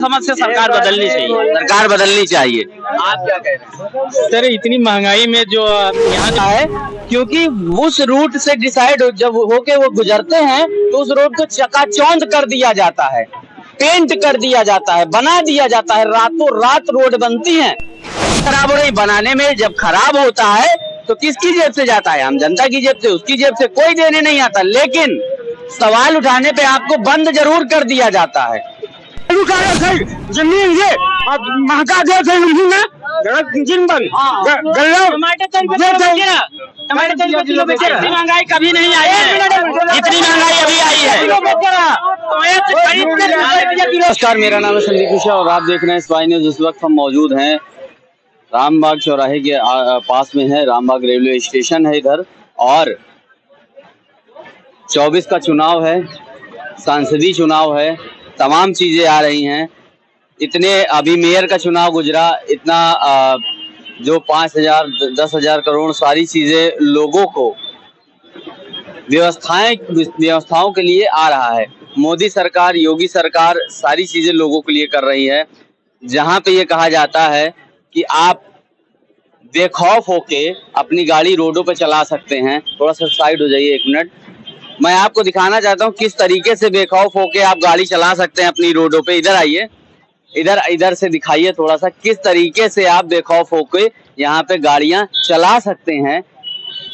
समस्या सरकार बदलनी चाहिए, सरकार बदलनी चाहिए। आप क्या कह रहे हैं सर? इतनी महंगाई में जो यहाँ का है, क्योंकि उस रूट से डिसाइड जब होके वो गुजरते हैं तो उस रोड को चकाचौंध कर दिया जाता है, पेंट कर दिया जाता है, बना दिया जाता है, रातों रात रोड बनती है। खराब हो रही बनाने में, जब खराब होता है तो किसकी जेब से जाता है? आम जनता की जेब से, उसकी जेब से कोई देने नहीं आता। लेकिन सवाल उठाने पे आपको बंद जरूर कर दिया जाता है। जमीन ये महका दे महंगाई कभी नहीं आई है जितनी महंगाई अभी आई है। नमस्कार, मेरा नाम है संदीप मिश्रा और आप देख रहे हैं स्पाई न्यूज। इस वक्त हम मौजूद हैं रामबाग चौराहे के पास में है। रामबाग रेलवे स्टेशन है इधर, और 24 का चुनाव है, सांसदीय चुनाव है, तमाम चीजें आ रही हैं। इतने अभी मेयर का चुनाव गुजरा, इतना जो 5,000 10,000 करोड़ सारी चीजें लोगों को व्यवस्थाओं के लिए आ रहा है। मोदी सरकार, योगी सरकार सारी चीजें लोगों के लिए कर रही है। जहां पे ये कहा जाता है कि आप बेखौफ होके अपनी गाड़ी रोडों पे चला सकते हैं। थोड़ा सा साइड हो जाइए, एक मिनट। मैं आपको दिखाना चाहता हूँ किस तरीके से बेखौफ होके आप गाड़ी चला सकते हैं अपनी रोडों पे। इधर आइए, इधर से दिखाइए थोड़ा सा किस तरीके से आप बेखौफ होके यहाँ पे गाड़ियां चला सकते हैं।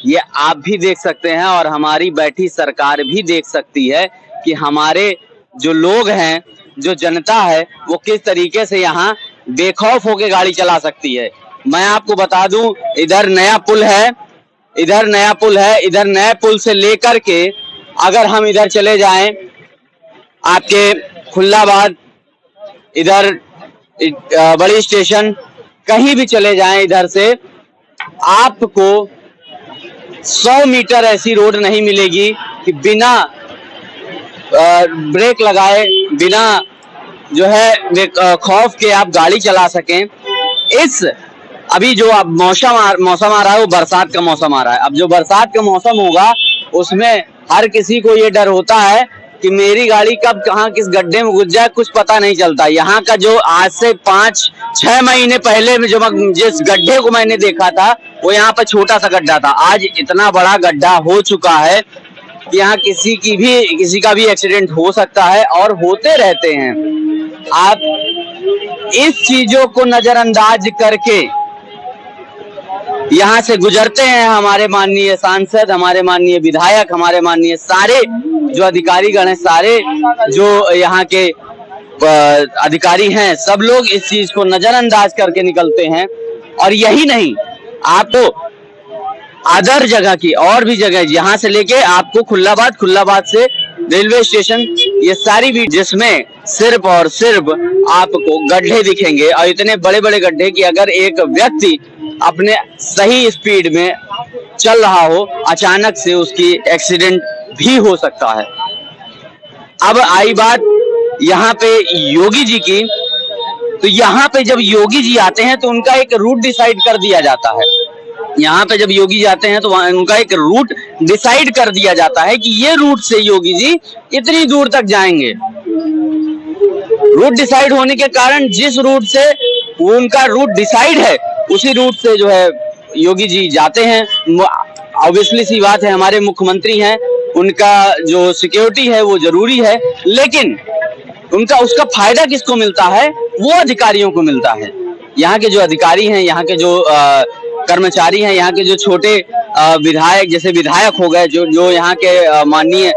ये आप भी देख सकते हैं और हमारी बैठी सरकार भी देख सकती है कि हमारे जो लोग हैं, जो जनता है, वो किस तरीके से यहाँ बेखौफ होके गाड़ी चला सकती है। मैं आपको बता दूं, इधर नया पुल है, इधर नए पुल से लेकर के अगर हम इधर चले जाएं आपके खुल्लाबाद, इधर बड़ी स्टेशन, कहीं भी चले जाएं, इधर से आपको 100 मीटर ऐसी रोड नहीं मिलेगी कि बिना ब्रेक लगाए, बिना जो है खौफ के आप गाड़ी चला सकें। इस अभी जो अब मौसम आ रहा है वो बरसात का मौसम आ रहा है। अब जो बरसात का मौसम होगा उसमें हर किसी को ये डर होता है कि मेरी गाड़ी कब कहाँ किस गड्ढे में घुस जाए, कुछ पता नहीं चलता। यहाँ का जो आज से 5-6 महीने पहले में जो जिस गड्ढे को मैंने देखा था वो यहाँ पर छोटा सा गड्ढा था, आज इतना बड़ा गड्ढा हो चुका है कि यहाँ किसी का भी एक्सीडेंट हो सकता है और होते रहते हैं। आप इस चीजों को नजरअंदाज करके यहाँ से गुजरते हैं हमारे माननीय सांसद, हमारे माननीय विधायक, हमारे माननीय सारे जो अधिकारी गण हैं, सारे जो यहाँ के अधिकारी हैं, सब लोग इस चीज को नजरअंदाज करके निकलते हैं। और यही नहीं, आपको अदर जगह की और भी जगह, यहाँ से लेके आपको खुल्लाबाद से रेलवे स्टेशन, ये सारी भी, जिसमें सिर्फ और सिर्फ आपको गड्ढे दिखेंगे, और इतने बड़े बड़े गड्ढे कि अगर एक व्यक्ति अपने सही स्पीड में चल रहा हो, अचानक से उसकी एक्सीडेंट भी हो सकता है। अब आई बात यहाँ पे योगी जी की, तो यहाँ पे जब योगी जी आते हैं तो उनका एक रूट डिसाइड कर दिया जाता है। यहाँ पे जब योगी जाते हैं तो उनका एक रूट डिसाइड कर दिया जाता है कि ये रूट से योगी जी इतनी दूर तक जाएंगे। रूट डिसाइड होने के कारण जिस रूट से उनका रूट डिसाइड है उसी रूट से जो है योगी जी जाते हैं। ऑब्वियसली सी बात है, हमारे मुख्यमंत्री हैं, उनका जो सिक्योरिटी है वो जरूरी है, लेकिन उनका उसका फायदा किसको मिलता है? वो अधिकारियों को मिलता है। यहाँ के जो अधिकारी हैं, यहाँ के जो कर्मचारी हैं, यहाँ के जो छोटे विधायक, जैसे विधायक हो गए, जो यहाँ के माननीय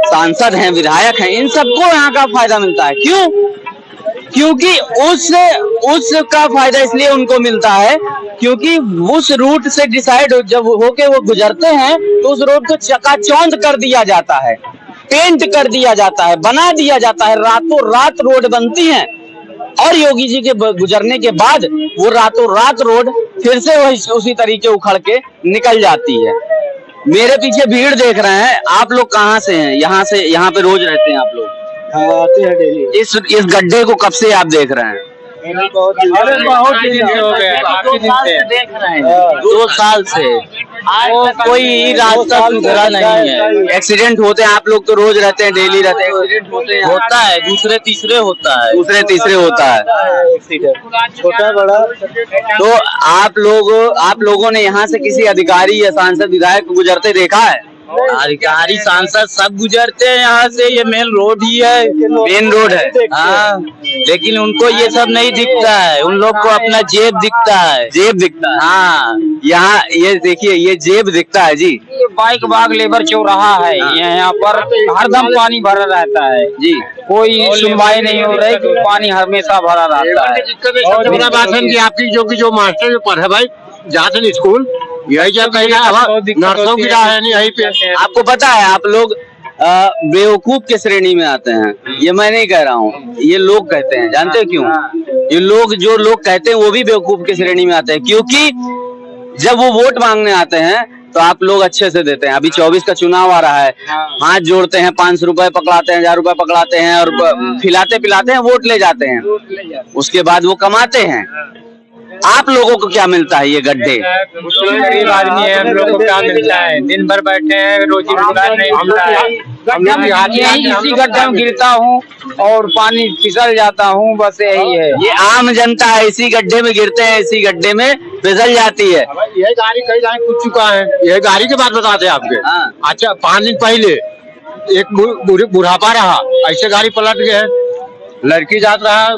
सांसद हैं, विधायक हैं, इन सबको यहाँ का फायदा मिलता है। क्यों? क्योंकि उसका फायदा इसलिए उनको मिलता है क्योंकि उस रूट से डिसाइड जब होके वो गुजरते हैं तो उस रोड को चकाचौंध कर दिया जाता है, पेंट कर दिया जाता है, बना दिया जाता है, रातों रात रोड बनती है। और योगी जी के गुजरने के बाद वो रातों रात रोड फिर से उसी तरीके उखड़ के निकल जाती है। मेरे पीछे भीड़ देख रहे हैं, आप लोग कहाँ से हैं? यहाँ पे रोज रहते हैं आप लोग? आते हैं डेली। इस गड्ढे को कब से आप देख रहे हैं? बहुत दिन से हो गया, काफी दिन से देख रहे हैं 2 साल से वो कोई रास्ता सुधरा नहीं है। एक्सीडेंट होते हैं, आप लोग तो रोज रहते हैं, डेली रहते हैं, एक्सीडेंट होते हैं, होता है, दूसरे तीसरे होता है एक्सीडेंट, छोटा बड़ा। तो आप लोगों ने यहाँ से किसी अधिकारी या सांसद विधायक को गुजरते देखा है? अधिकारी सांसद सब गुजरते हैं यहाँ से, ये मेन रोड ही है, मेन रोड है। हाँ, लेकिन उनको ये सब नहीं दिखता है, उन लोग को अपना जेब दिखता है, जेब दिखता है। हाँ, यहाँ ये देखिए, ये जेब दिखता है जी। ये बाइक बाग लेबर चौराहा है, यहाँ पर हरदम पानी भरा रहता है जी, कोई सुनवाई नहीं हो रही, पानी हमेशा भरा रहता है। और बड़ा बात है कि आपकी जो मास्टर जो पढ़े भाई जाते हैं स्कूल, यही जब कहीं नर्सों की राह है नहीं यहीं पे। आपको पता है, आप लोग बेवकूफ के श्रेणी में आते हैं, ये मैं नहीं कह रहा हूँ, ये लोग कहते हैं। जानते हो क्यों? ये जो लोग कहते हैं वो भी बेवकूफ के श्रेणी में आते हैं, क्योंकि जब वो वोट मांगने आते हैं तो आप लोग अच्छे से देते हैं। अभी 24 का चुनाव आ रहा है, हाथ जोड़ते हैं, 500 रुपए पकड़ाते हैं, 1000 रुपए पकड़ाते हैं और खिलाते पिलाते हैं, वोट ले जाते हैं। उसके बाद वो कमाते हैं। आप लोगों को क्या मिलता है? ये गड्ढे, गरीब आदमी है, हम लोग को क्या मिलता है? दिन भर बैठे हैं, रोजी रोजगार नहीं मिलता है। हम लोग इसी गड्ढे में गिरता हूँ और पानी फिसल जाता हूँ, बस यही है। ये आम जनता है, इसी गड्ढे में गिरते हैं, इसी गड्ढे में फिसल जाती है। यही गाड़ी कई जगह कूद चुका है, यही गाड़ी की बात बताते हैं आपके। हाँ। अच्छा, 5 दिन पहले एक बुढ़ापा रहा, ऐसे गाड़ी पलट गए, लड़की जात रहा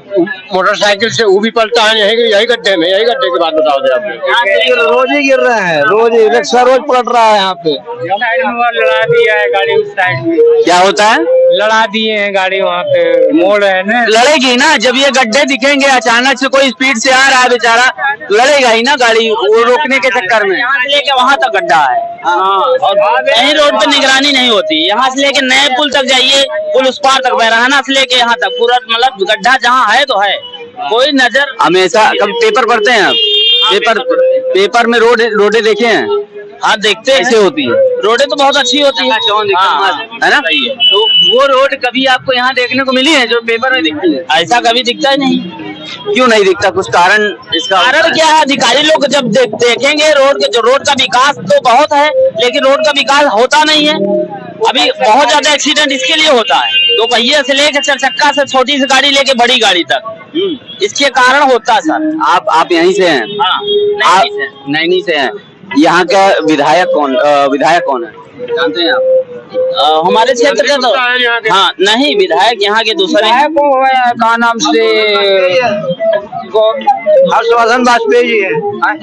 मोटरसाइकिल से, वो भी पलटा है यही गड्ढे में, यही गड्ढे की बात बताओ दे आपने। रोज ही गिर रहे हैं, रोज ही रिक्शा रोज पलट रहा है यहाँ पे। लड़ा दिया है गाड़ी उस साइड में। क्या होता है? लड़ा दिए हैं गाड़ी, वहाँ पे मोड़ है ना। लड़ेगी ना, जब ये गड्ढे दिखेंगे, अचानक से कोई स्पीड से आ रहा है बेचारा, लड़ेगा ही ना गाड़ी, वो रोकने के चक्कर में। यहाँ से लेके वहाँ तक गड्ढा है, और कहीं रोड पे निगरानी नहीं होती। यहाँ से लेके नए पुल तक जाइए, पुल उस पार तक बहराना से लेके यहाँ तक पूरा, मतलब गड्ढा जहाँ है तो है, कोई नजर। हमेशा कभी पेपर पढ़ते हैं आप? पेपर में रोडे देखे हैं? हाँ, देखते हैं। कैसे होती है? रोडे तो बहुत अच्छी होती है, है ना? तो वो रोड कभी आपको यहाँ देखने को मिली है जो पेपर में दिखती है? ऐसा कभी दिखता ही नहीं। क्यों नहीं दिखता? कुछ कारण इसका? कारण क्या है? अधिकारी लोग जब देखेंगे रोड का विकास तो बहुत है, लेकिन रोड का विकास होता नहीं है। अभी बहुत ज्यादा एक्सीडेंट इसके लिए होता है, 2 पहिए से लेकर 4 चक्का से छोटी सी गाड़ी लेके बड़ी गाड़ी तक, इसके कारण होता है सर। आप यहीं से हैं? हाँ, नैनी से हैं। यहाँ का विधायक कौन है, जानते हैं आप? हमारे क्षेत्र के तो हाँ नहीं, विधायक यहाँ के दूसरे का नाम से हर्षवर्धन वाजपेयी जी है।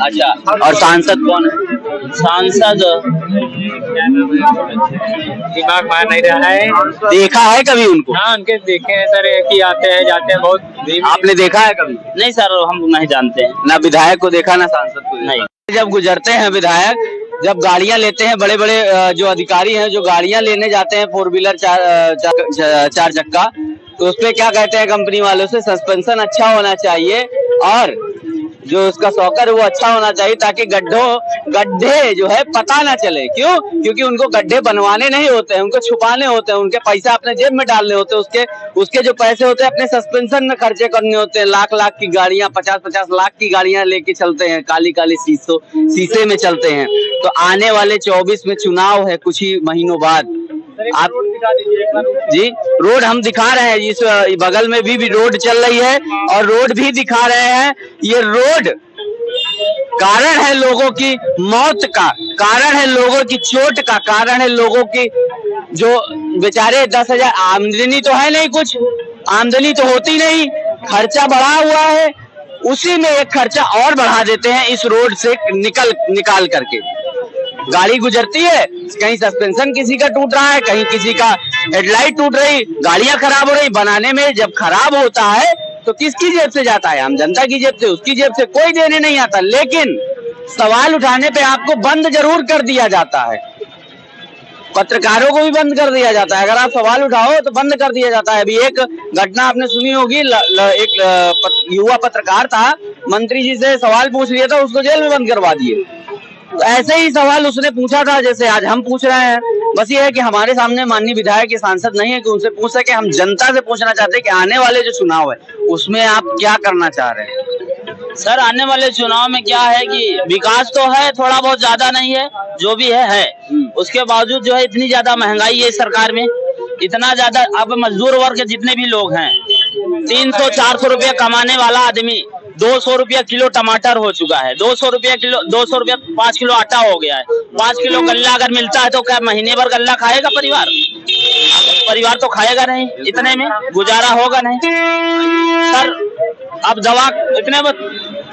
अच्छा, और सांसद कौन है? सांसद दिमाग मार नहीं रहा है। देखा है कभी उनको? हाँ, उनके देखे हैं सर, कि आते हैं जाते हैं बहुत। आपने देखा है कभी? नहीं सर, हम नहीं जानते हैं, ना विधायक को देखा ना सांसद को। नहीं, जब गुजरते हैं विधायक, जब गाड़ियां लेते हैं, बड़े बड़े जो अधिकारी हैं जो गाड़ियां लेने जाते हैं, 4 व्हीलर 4 चक्का, तो उसपे क्या कहते हैं कंपनी वालों से? सस्पेंशन अच्छा होना चाहिए और जो उसका सॉकर है वो अच्छा होना चाहिए, ताकि गड्ढे जो है पता ना चले। क्यों? क्योंकि उनको गड्ढे बनवाने नहीं होते हैं, उनको छुपाने होते हैं, उनके पैसा अपने जेब में डालने होते हैं, उसके जो पैसे होते हैं अपने सस्पेंशन में खर्चे करने होते हैं। लाख की गाड़ियां, 50 लाख की गाड़ियां लेके चलते हैं, काली शीशे में चलते हैं। तो आने वाले 24 में चुनाव है, कुछ ही महीनों बाद। आप जी, रोड हम दिखा रहे हैं, इस बगल में भी रोड चल रही है और रोड भी दिखा रहे हैं। ये रोड कारण है लोगों की मौत का, कारण है लोगों की चोट का, कारण है लोगों की जो बेचारे 10,000 आमदनी तो है नहीं, कुछ आमदनी तो होती नहीं, खर्चा बढ़ा हुआ है, उसी में एक खर्चा और बढ़ा देते हैं इस रोड से निकाल करके। गाड़ी गुजरती है, कहीं सस्पेंशन किसी का टूट रहा है, कहीं किसी का हेडलाइट टूट रही, गाड़ियां खराब हो रही। बनाने में जब खराब होता है तो किसकी जेब से जाता है? आम जनता की जेब से, उसकी जेब से कोई देने नहीं आता। लेकिन सवाल उठाने पे आपको बंद जरूर कर दिया जाता है, पत्रकारों को भी बंद कर दिया जाता है। अगर आप सवाल उठाओ तो बंद कर दिया जाता है। अभी एक घटना आपने सुनी होगी, एक युवा पत्रकार था, मंत्री जी से सवाल पूछ लिया था, उसको जेल में बंद करवा दिए। तो ऐसे ही सवाल उसने पूछा था जैसे आज हम पूछ रहे हैं। बस ये है कि हमारे सामने माननीय विधायक के सांसद नहीं है कि उनसे पूछ सके। हम जनता से पूछना चाहते हैं कि आने वाले जो चुनाव है उसमें आप क्या करना चाह रहे हैं? सर, आने वाले चुनाव में क्या है कि विकास तो है, थोड़ा बहुत ज्यादा नहीं है, जो भी है। उसके बावजूद जो है इतनी ज्यादा महंगाई है इस सरकार में, इतना ज्यादा। अब मजदूर वर्ग के जितने भी लोग हैं, 300-400 रुपया कमाने वाला आदमी 200 रुपया किलो टमाटर हो चुका है, 200 रुपया 5 किलो आटा हो गया है। 5 किलो गल्ला अगर मिलता है तो क्या महीने भर गल्ला खाएगा परिवार? परिवार तो खाएगा नहीं, इतने में गुजारा होगा नहीं। सर, अब दवा इतने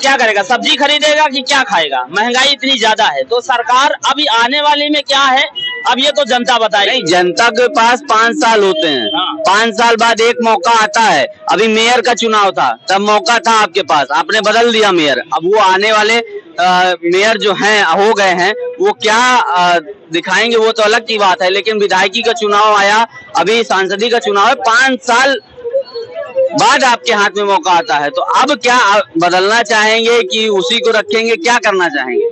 क्या करेगा? सब्जी खरीदेगा कि क्या खाएगा? महंगाई इतनी ज्यादा है। तो सरकार अभी आने वाले में क्या है, अब ये तो जनता बताएगी। नहीं, जनता के पास 5 साल होते हैं। 5 साल बाद एक मौका आता है। अभी मेयर का चुनाव था, तब मौका था आपके पास, आपने बदल दिया मेयर। अब वो आने वाले मेयर जो हैं हो गए हैं, वो क्या दिखाएंगे वो तो अलग की बात है। लेकिन विधायकी का चुनाव आया, अभी सांसदी का चुनाव है, 5 साल बाद आपके हाथ में मौका आता है। तो अब क्या बदलना चाहेंगे कि उसी को रखेंगे? क्या करना चाहेंगे?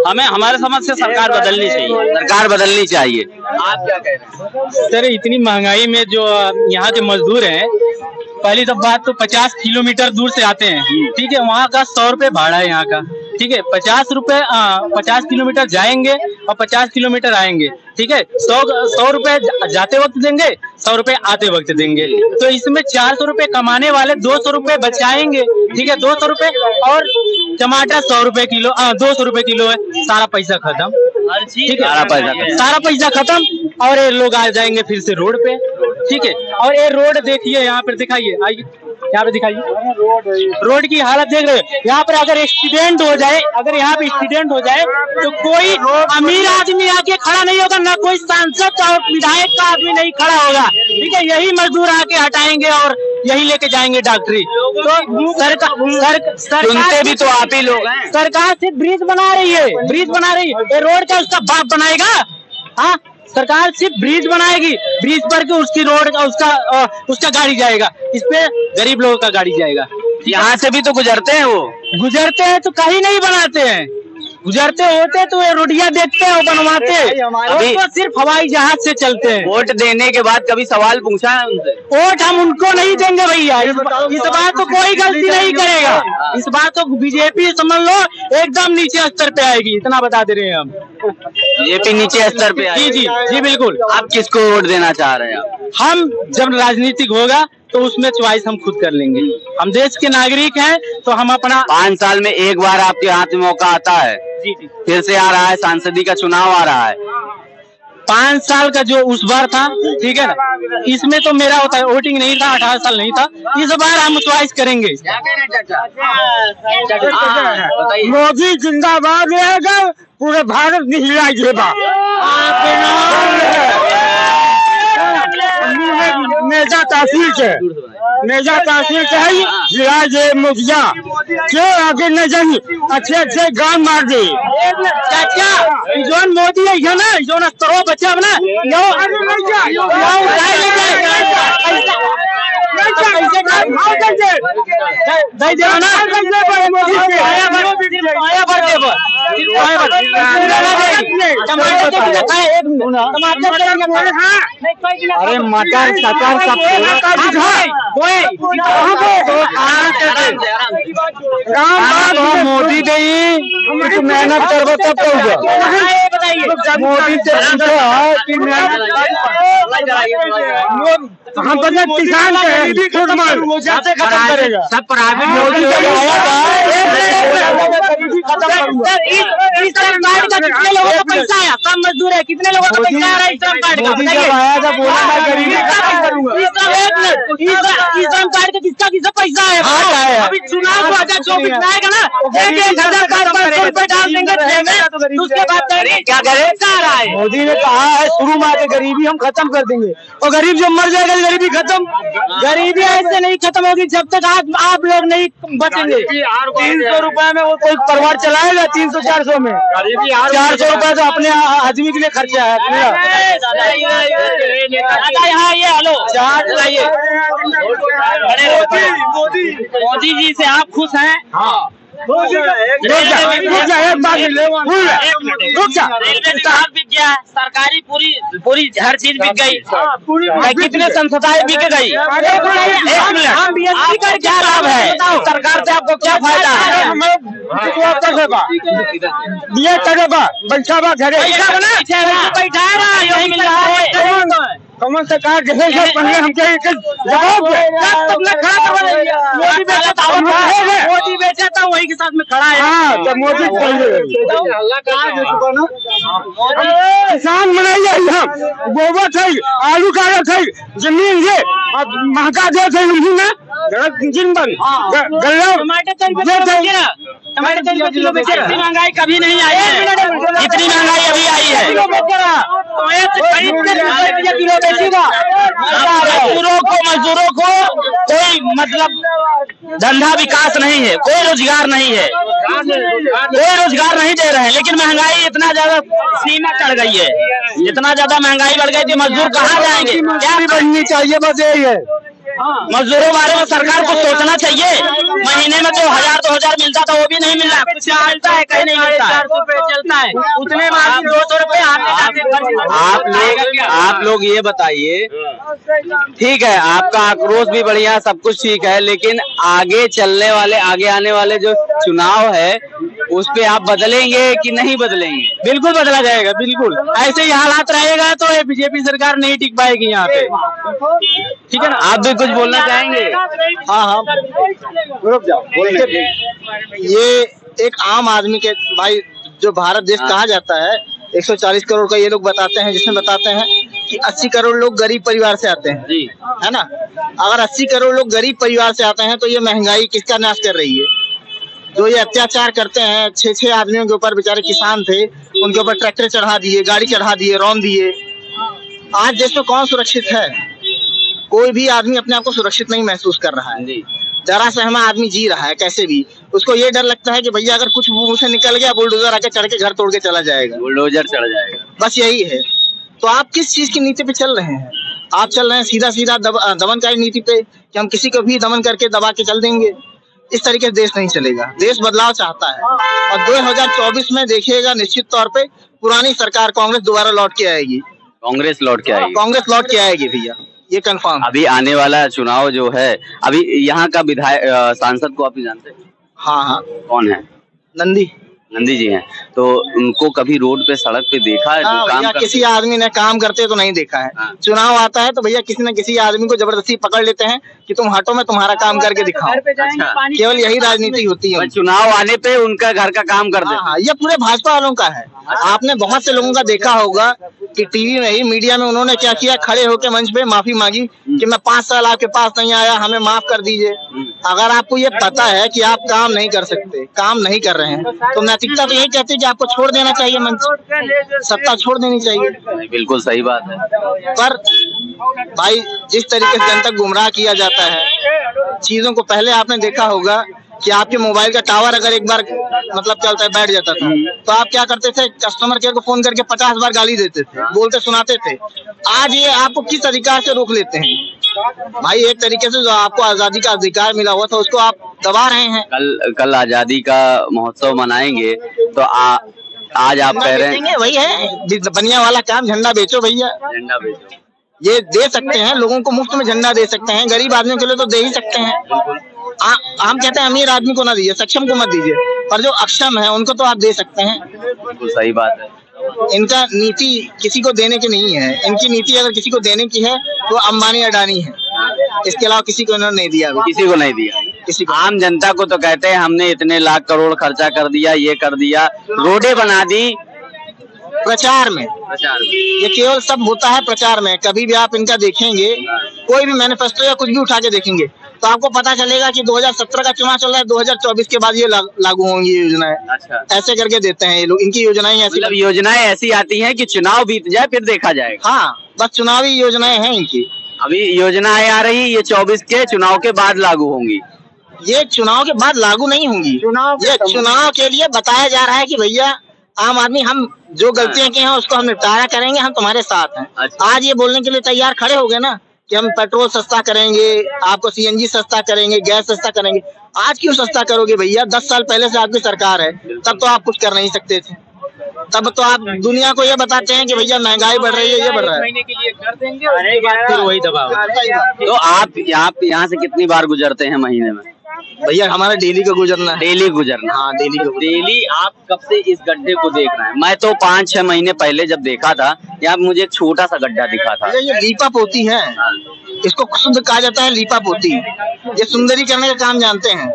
हमें हमारे समझ से सरकार बदलनी चाहिए। सरकार बदलनी चाहिए। आप क्या कह रहे हैं? सर, इतनी महंगाई में जो यहाँ के मजदूर हैं, पहली तो बात तो 50 किलोमीटर दूर से आते हैं, ठीक है। वहाँ का 100 रुपए भाड़ा है यहाँ का, ठीक है। 50 किलोमीटर जाएंगे और 50 किलोमीटर आएंगे, ठीक है। 100 रुपए जाते वक्त देंगे, 100 रुपए आते वक्त देंगे। तो इसमें 400 रुपए कमाने वाले 200 रुपए बचाएंगे, ठीक है। 200 रुपए और टमाटर 100 रुपए किलो, 200 रुपए किलो है। सारा पैसा खत्म, ठीक है। सारा पैसा खत्म और ये लोग आ जाएंगे फिर से रोड पे, ठीक है। और ये रोड देखिए, यहाँ पर दिखाइए, आइए यहाँ पे दिखाइए रोड की हालत देख रहे हो। यहाँ पर अगर एक्सीडेंट हो जाए, अगर यहाँ पे एक्सीडेंट हो जाए तो कोई अमीर आदमी आके खड़ा नहीं होगा, ना कोई सांसद और विधायक का आदमी नहीं खड़ा होगा, ठीक है। यही मजदूर आके हटाएंगे और यही लेके जाएंगे डॉक्टरी। तो सरकार भी तो आप ही लोग हैं। सरकार सिर्फ ब्रिज बना रही है, ब्रिज बना रही है। ये रोड का उसका बाप बनाएगा? हाँ, सरकार सिर्फ ब्रिज बनाएगी, ब्रिज पर के उसकी रोड का उसका गाड़ी जाएगा, इस पे गरीब लोगों का गाड़ी जाएगा। यहाँ से भी तो गुजरते हैं, वो गुजरते हैं तो कहीं नहीं बनाते हैं। गुजरते होते तो ये रोडिया देखते हैं और बनवाते हैं। अभी तो सिर्फ हवाई जहाज से चलते हैं। वोट देने के बाद कभी सवाल पूछा है उनसे? वोट हम उनको नहीं देंगे भैया, इस बार तो कोई गलती नहीं करेगा। इस बार तो बीजेपी समझ लो एकदम नीचे स्तर पे आएगी, इतना बता दे रहे हैं हम। बीजेपी नीचे स्तर पे आएगी? जी जी जी बिल्कुल। आप किसको वोट देना चाह रहे हैं? हम जब राजनीतिक होगा तो उसमें चॉइस हम खुद कर लेंगे। हम देश के नागरिक हैं तो हम अपना 5 साल में एक बार आपके हाथ में मौका आता है, जी जी फिर से आ रहा है, सांसदी का चुनाव आ रहा है। 5 साल का जो उस बार था, ठीक है ना, इसमें तो मेरा होता है वोटिंग नहीं था, 18 साल नहीं था। इस बार हम चॉइस करेंगे। मोदी जिंदाबाद रहेगा, पूरे भारत में हिलाएगा। मेजा तहसील से है मुखिया क्यों आगे न जानी, अच्छे गांव मार दे। जो मोदी है ना, जो करो बच्चा बना अरे मटर मोदी गई मेहनत करबो तब मोदी से हम किसान खत्म करेगा सब प्राइवेट। मोदी कितने लोगों का पैसा आया? कम मजदूर है, कितने लोगों का पैसा आ रहा है श्रम कार्ड का? बोला मैं गरीबी श्रम कार्ड का किसका पैसा आया? अभी चुनाव 2024 में आएगा ना, 1,000 रुपए डाल देंगे, उसके बाद क्या करे? आ रहा है। मोदी ने कहा है शुरू में आके गरीबी हम खत्म कर देंगे, और गरीब जो मर जाएगा गरीबी खत्म। गरीबी ऐसे नहीं खत्म होगी जब तक आप लोग नहीं बचेंगे। 300 रुपए में वो कोई परिवार चलाएगा? 300-400 में 400 रुपए तो अपने आदमी के लिए खर्चा है अपने। यहाँ ये हेलो मोदी जी से आप खुश हैं? हाँ। रेलवे विभाग बिक गया है, सरकारी पूरी हर चीज बिक गई, कितने संस्थाएं बिक गई। एक मिनट, आपको क्या लाभ है सरकार से, आपको क्या फायदा है? पैसा बना बैठा है ना, यही मिल रहा है। कमल सरकार जैसे पहले हमसे मोदी बेचा था वही के साथ में खड़ा है। तो मोदी किसान बनाइए, गोबर थे, आलू का थे, जमीन ये महंगा दे थे टमाटर किलो बेच रहा, महंगाई कभी नहीं आई है, इतनी महंगाई अभी आई है। मजदूरों को कोई मतलब धंधा विकास नहीं है, कोई रोजगार नहीं है, कोई रोजगार नहीं दे रहे हैं। लेकिन महंगाई इतना ज्यादा सीमा चढ़ गई है, इतना ज्यादा महंगाई बढ़ गई थी, मजदूर कहाँ जाएंगे? क्या बढ़नी चाहिए, बस यही है। मजदूरों बारे में सरकार को सोचना चाहिए। महीने में जो 1000-2000 मिलता था वो भी नहीं मिल रहा, कुछ मिलता है कहीं नहीं मिलता है, चलता है उतने में 200 रुपए आप लोग ये बताइए, ठीक है आपका आक्रोश भी बढ़िया, सब कुछ ठीक है, लेकिन आगे आने वाले जो चुनाव है उस पे आप बदलेंगे कि नहीं बदलेंगे? बिल्कुल बदला जाएगा, बिल्कुल। ऐसे ही हालात रहेगा तो ये बीजेपी सरकार नहीं टिक पाएगी यहाँ पे, ठीक है ना। आप भी कुछ बोलना चाहेंगे? हाँ, रुक जाओ। ये एक आम आदमी के भाई, जो भारत देश कहा जाता है 140 करोड़ का, ये लोग बताते हैं, जिसमें बताते हैं कि 80 करोड़ लोग गरीब परिवार से आते हैं जी, है ना। अगर 80 करोड़ लोग गरीब परिवार से आते हैं तो ये महंगाई किसका नाश कर रही है? जो ये अत्याचार करते हैं, 6 आदमियों के ऊपर, बेचारे किसान थे, उनके ऊपर ट्रैक्टर चढ़ा दिए, गाड़ी चढ़ा दिए, रौंद दिए। आज देश में कौन सुरक्षित है? कोई भी आदमी अपने आप को सुरक्षित नहीं महसूस कर रहा है। जरा सहमा आदमी जी रहा है कैसे भी, उसको ये डर लगता है कि भैया अगर कुछ मुंह से निकल गया, बुलडोजर आके चढ़ के घर तोड़ के चला जाएगा, बुलडोजर चढ़ जाएगा, बस यही है। तो आप किस चीज की नीति पे चल रहे हैं? आप चल रहे हैं सीधा दमनकारी नीति पे, कि हम किसी को भी दमन करके दबा के चल देंगे। इस तरीके से देश नहीं चलेगा। देश बदलाव चाहता है और 2024 में देखिएगा निश्चित तौर पे पुरानी सरकार कांग्रेस दोबारा लौट के आएगी। कांग्रेस लौट के आएगी भैया, ये कंफर्म। अभी आने वाला चुनाव जो है, अभी यहाँ का विधायक सांसद को आप ही जानते हैं? हाँ, कौन है? नंदी जी हैं, तो उनको कभी रोड पे, सड़क पे देखा है? भैया किसी आदमी ने काम करते तो नहीं देखा है। चुनाव आता है तो भैया किसी न किसी आदमी को जबरदस्ती पकड़ लेते हैं कि तुम हटो, मैं तुम्हारा काम करके दिखाऊं। केवल यही राजनीति होती है। चुनाव आने पे उनका घर का काम कर देते। हाँ, ये पूरे भाजपा वालों का है। आपने बहुत से लोगों का देखा होगा कि टीवी में ही, मीडिया में उन्होंने क्या किया, खड़े होकर मंच पे माफी मांगी कि मैं 5 साल आपके पास नहीं आया, हमें माफ कर दीजिए। अगर आपको ये पता है कि आप काम नहीं कर सकते, काम नहीं कर रहे हैं, तो नैतिकता तो यही कहती है कि आपको छोड़ देना चाहिए मंच, सत्ता छोड़ देनी चाहिए। बिल्कुल सही बात है। पर भाई जिस तरीके से जनता गुमराह किया जाता है, चीजों को पहले आपने देखा होगा कि आपके मोबाइल का टावर अगर एक बार मतलब चलता है, बैठ जाता था, तो आप क्या करते थे? कस्टमर केयर को फोन करके 50 बार गाली देते थे, बोलते सुनाते थे। आज ये आपको किस अधिकार से रोक लेते हैं? भाई एक तरीके से जो आपको आजादी का अधिकार मिला हुआ था उसको आप दबा रहे हैं। कल आजादी का महोत्सव मनाएंगे तो आज आप कह रहे हैं वही है बनिया वाला काम, झंडा बेचो भैया, झंडा बेचो। ये दे सकते हैं, लोगों को मुफ्त में झंडा दे सकते हैं, गरीब आदमियों के लिए तो दे ही सकते हैं। हम कहते हैं अमीर आदमी को ना दीजिए, सक्षम को मत दीजिए, पर जो अक्षम है उनको तो आप दे सकते हैं। बिल्कुल सही बात है। इनका नीति किसी को देने की नहीं है। इनकी नीति अगर किसी को देने की है तो अंबानी अडानी है, इसके अलावा किसी को इन्होंने नहीं दिया। किसी को नहीं दिया, किसी को। आम जनता को तो कहते हैं हमने इतने लाख करोड़ खर्चा कर दिया, ये कर दिया, रोडें बना दी। प्रचार में ये केवल सब होता है प्रचार में। कभी भी आप इनका देखेंगे, कोई भी मैनिफेस्टो या कुछ भी उठा के देखेंगे तो आपको पता चलेगा कि 2017 का चुनाव चल रहा है, 2024 के बाद ये लागू होंगी योजनाएं। अच्छा, ऐसे करके देते हैं ये लोग। इनकी योजनाएं ऐसी, मतलब योजनाएं ऐसी आती हैं कि चुनाव बीत जाए फिर देखा जाएगा। हाँ, बस चुनावी योजनाएं हैं इनकी। अभी योजनाएं आ रही, ये 24 के चुनाव के बाद लागू होंगी। ये चुनाव के बाद लागू नहीं होंगी, ये चुनाव के लिए बताया जा रहा है कि भैया आम आदमी, हम जो गलतियां की हैं उसको हम निपटारा करेंगे, हम तुम्हारे साथ हैं। अच्छा। आज ये बोलने के लिए तैयार खड़े हो गए ना कि हम पेट्रोल सस्ता करेंगे, आपको सीएनजी सस्ता करेंगे, गैस सस्ता करेंगे। आज क्यों सस्ता करोगे भैया? 10 साल पहले से आपकी सरकार है, तब तो आप कुछ कर नहीं सकते थे। तब तो आप दुनिया को ये बताते हैं कि भैया महंगाई बढ़ रही है, ये बढ़ रहा है। महीने के लिए कर देंगे और उसके बाद फिर वही दबाव। तो आप यहाँ से कितनी बार गुजरते हैं महीने में? भैया हमारा डेली का गुजरना है। डेली गुजरना? हाँ, डेली का डेली। आप कब से इस गड्ढे को देख रहे हैं? मैं तो 5-6 महीने पहले जब देखा था, यहाँ मुझे एक छोटा सा गड्ढा दिखा था। ये लीपा पोती है, इसको शुद्ध कहा जाता है, लीपा पोती। ये सुंदरीकरण का काम जानते हैं।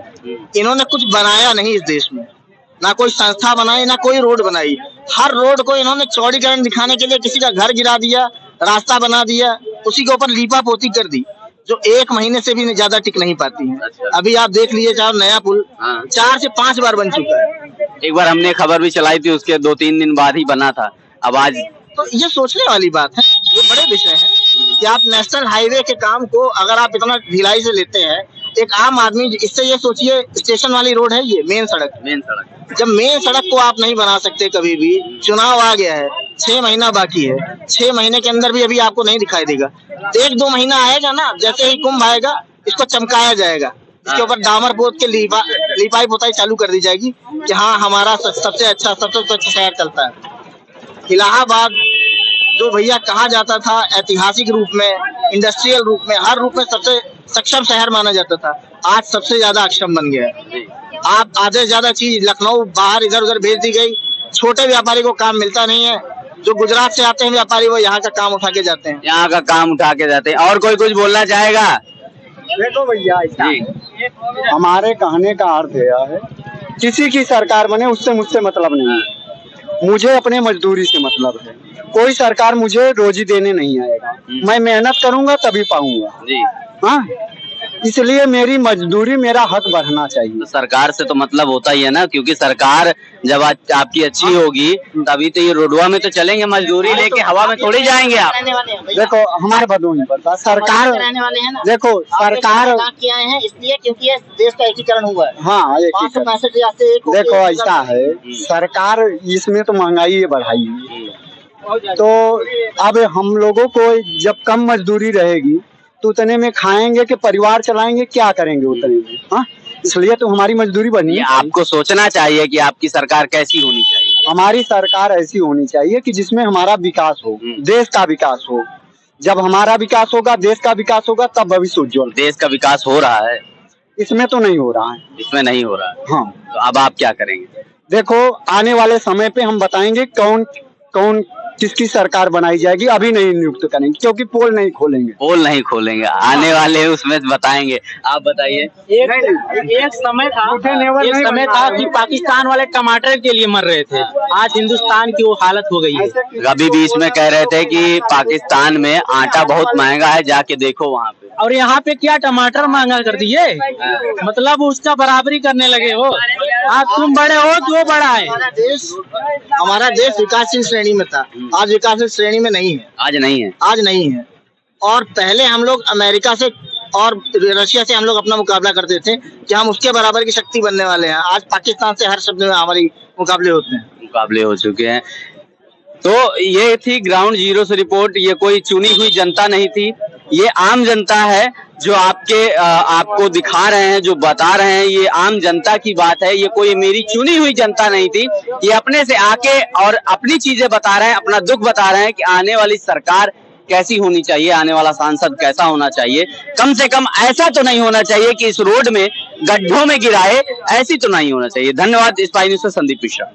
इन्होंने कुछ बनाया नहीं इस देश में, ना कोई संस्था बनाई, ना कोई रोड बनाई। हर रोड को इन्होंने चौड़ीकरण दिखाने के लिए किसी का घर गिरा दिया, रास्ता बना दिया, उसी के ऊपर लीपा पोती कर दी, जो 1 महीने से भी ज्यादा टिक नहीं पाती है। अभी आप देख लीजिए, चाहे नया पुल 4 से 5 बार बन चुका है। एक बार हमने खबर भी चलाई थी, उसके 2-3 दिन बाद ही बना था। अब आज तो ये सोचने वाली बात है, ये बड़े विषय है कि आप नेशनल हाईवे के काम को अगर आप इतना ढिलाई से लेते हैं, एक आम आदमी, इससे ये सोचिए स्टेशन वाली रोड है, ये मेन सड़क। जब मेन सड़क को आप नहीं बना सकते, कभी भी चुनाव आ गया है, 6 महीना बाकी है, 6 महीने के अंदर भी अभी आपको नहीं दिखाई देगा। 1-2 महीना आएगा ना, जैसे ही कुंभ आएगा, इसको चमकाया जाएगा, इसके ऊपर डामर पोत के लिपाई पोताई चालू कर दी जाएगी कि हाँ हमारा सबसे अच्छा, सबसे स्वच्छ शहर चलता है। इलाहाबाद जो भैया कहा जाता था ऐतिहासिक रूप में, इंडस्ट्रियल रूप में, हर रूप में सबसे सक्षम शहर माना जाता था, आज सबसे ज्यादा अक्षम बन गया है। आप आधे से ज्यादा चीज लखनऊ बाहर इधर उधर भेज दी गई। छोटे व्यापारी को काम मिलता नहीं है, जो गुजरात से आते हैं व्यापारी, वो यहाँ का काम उठा के जाते हैं। यहाँ का काम उठा के जाते हैं। और कोई कुछ बोलना चाहेगा? देखो भैया, हमारे कहने का अर्थ यह है, किसी की सरकार बने उससे मुझसे मतलब नहीं है, मुझे अपने मजदूरी से मतलब है। कोई सरकार मुझे रोजी देने नहीं आएगा, मैं मेहनत करूंगा तभी पाऊंगा। हाँ, इसलिए मेरी मजदूरी, मेरा हक बढ़ना चाहिए। तो सरकार से तो मतलब होता ही है ना, क्योंकि सरकार जब आपकी अच्छी होगी तभी तो ये रोडवा में तो चलेंगे, मजदूरी लेके हवा में थोड़ी जाएंगे आप। देखो हमारे भदोही पड़ता सरकार, देखो सरकार किए हैं इसलिए क्योंकि ये देश का एकीकरण हुआ है। हाँ, देखो ऐसा है, सरकार इसमें तो महंगाई बढ़ाई है, तो अब हम लोगों को जब कम मजदूरी रहेगी तो उतने में खाएंगे कि परिवार चलाएंगे, क्या करेंगे उतने में? हाँ, इसलिए तो हमारी मजदूरी बढ़नी है। आपको सोचना चाहिए कि आपकी सरकार कैसी होनी चाहिए। हमारी सरकार ऐसी होनी चाहिए कि जिसमें हमारा विकास हो, देश का विकास हो। जब हमारा विकास होगा, देश का विकास होगा, तब भविष्य उज्ज्वल। देश का विकास हो रहा है? इसमें तो नहीं हो रहा है। इसमें नहीं हो रहा है? हाँ। तो अब आप क्या करेंगे? देखो आने वाले समय पे हम बताएंगे कौन कौन किसकी सरकार बनाई जाएगी। अभी नहीं नियुक्त करेंगे क्योंकि पोल नहीं खोलेंगे। पोल नहीं खोलेंगे, आने वाले उसमें बताएंगे। आप बताइए। एक समय था कि पाकिस्तान वाले टमाटर के लिए मर रहे थे, आज हिंदुस्तान की वो हालत हो गई है। अभी बीच में कह रहे थे कि पाकिस्तान में आटा बहुत महंगा है, जाके देखो वहाँ पे। और यहाँ पे क्या टमाटर महंगा कर दिए, मतलब उसका बराबरी करने लगे हो। आज तुम बड़े हो तो बड़ा है। हमारा देश विकासशील श्रेणी में था, आज विकासशील श्रेणी में नहीं है। आज नहीं है? आज नहीं है। और पहले हम लोग अमेरिका से और रशिया से हम लोग अपना मुकाबला करते थे कि हम उसके बराबर की शक्ति बनने वाले हैं। आज पाकिस्तान से हर शब्द में हमारी मुकाबले होते हैं। मुकाबले हो चुके हैं। तो ये थी ग्राउंड जीरो से रिपोर्ट। ये कोई चुनी हुई जनता नहीं थी, ये आम जनता है जो आपको दिखा रहे हैं, जो बता रहे हैं। ये आम जनता की बात है, ये कोई मेरी चुनी हुई जनता नहीं थी। ये अपने से आके और अपनी चीजें बता रहे हैं, अपना दुख बता रहे हैं कि आने वाली सरकार कैसी होनी चाहिए, आने वाला सांसद कैसा होना चाहिए। कम से कम ऐसा तो नहीं होना चाहिए कि इस रोड में गड्ढों में गिराए, ऐसी तो नहीं होना चाहिए। धन्यवाद। स्पाई न्यूज़ से संदीप मिश्रा।